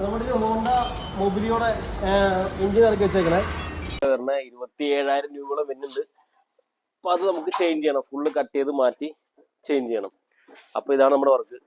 നമ്മുടെ ഒരു Honda മൊബിലിയോടെ engine ഇറക്കി വെച്ചേക്കണേ 27,000 രൂപയോളം വരുന്നുണ്ട്. അപ്പൊ അത് നമുക്ക് ചേഞ്ച് ചെയ്യണം, ഫുള്ള് കട്ട് ചെയ്ത് മാറ്റി ചേഞ്ച് ചെയ്യണം. അപ്പൊ ഇതാണ് നമ്മുടെ വർക്ക്.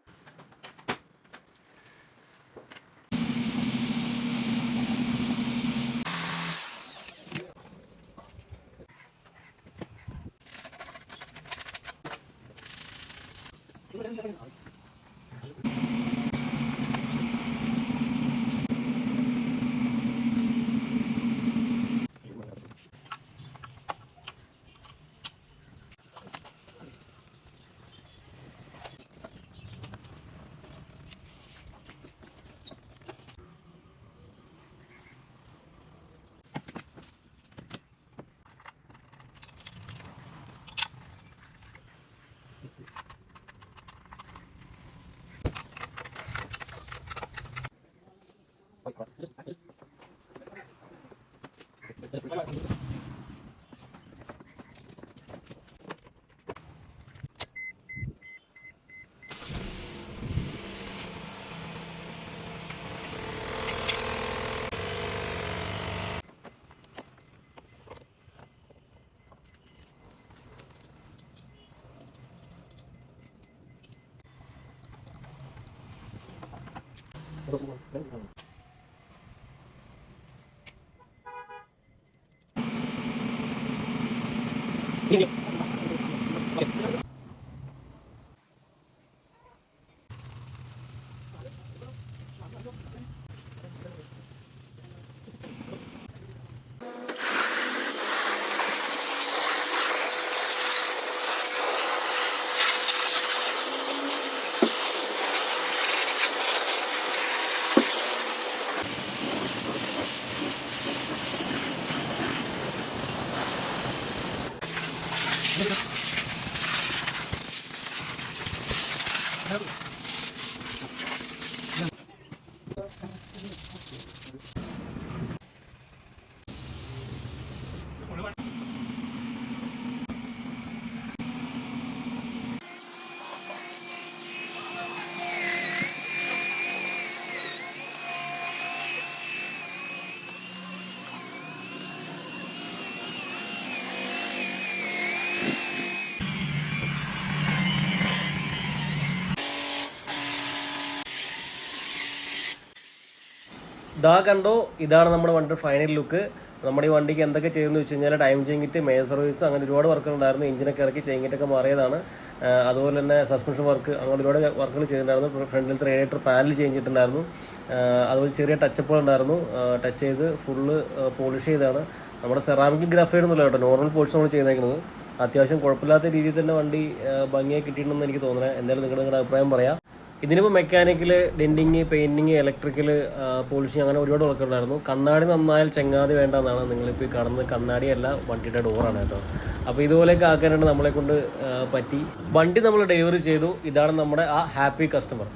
ഇതാ കണ്ടോ, ഇതാണ് നമ്മുടെ വണ്ടിയുടെ ഫൈനൽ ലുക്ക്. നമ്മുടെ ഈ വണ്ടിക്ക് എന്തൊക്കെ ചെയ്യുമെന്ന് വെച്ച് കഴിഞ്ഞാൽ ടൈം ചെയിൻകിറ്റ്, മേജർ സർവീസ്, അങ്ങനെ ഒരുപാട് വർക്കുകൾ ഉണ്ടായിരുന്നു. എഞ്ചിനൊക്കെ ഇറക്കി ചെയിൻകിറ്റൊക്കെ മാറിയതാണ്. അതുപോലെ തന്നെ സസ്പെൻഷൻ വർക്ക്, അങ്ങനെ ഒരുപാട് വർക്കുകൾ ചെയ്തിട്ടുണ്ടായിരുന്നു. ഫ്രണ്ടിലത്തെ റേഡിയേറ്റർ പാനൽ ചേഞ്ച് ചെയ്തിട്ടുണ്ടായിരുന്നു. അതുപോലെ ചെറിയ ടച്ചപ്പുകൾ ഉണ്ടായിരുന്നു. ടച്ച് ചെയ്ത് ഫുള്ള് പോളിഷ് ചെയ്താണ്. നമ്മുടെ സെറാമിക് ഗ്രാഫൈഡ് ഒന്നുമില്ല കേട്ടോ, നോർമൽ പോളിഷ് നമ്മൾ ചെയ്തേക്കുന്നത്. അത്യാവശ്യം കുഴപ്പമില്ലാത്ത രീതിയിൽ തന്നെ വണ്ടി ഭംഗിയായി കിട്ടിയിട്ടുണ്ടെന്ന് എനിക്ക് തോന്നുന്നത്. എന്തായാലും നിങ്ങളുടെ അഭിപ്രായം പറയാം. ഇതിനിപ്പോൾ mechanical, denting, painting, electrical, polishing, അങ്ങനെ ഒരുപാട് വർക്ക് ഉണ്ടായിരുന്നു. കണ്ണാടി നന്നായാൽ ചെങ്ങാതി വേണ്ടെന്നാണ് നിങ്ങളിപ്പോൾ ഈ കാണുന്നത്. കണ്ണാടിയല്ല, വണ്ടിയുടെ ഡോറാണ് കേട്ടോ. അപ്പോൾ ഇതുപോലെയൊക്കെ ആക്കാനായിട്ട് നമ്മളെ കൊണ്ട് പറ്റി. വണ്ടി നമ്മൾ ഡെലിവറി ചെയ്തു. ഇതാണ് നമ്മുടെ ആ ഹാപ്പി കസ്റ്റമർ.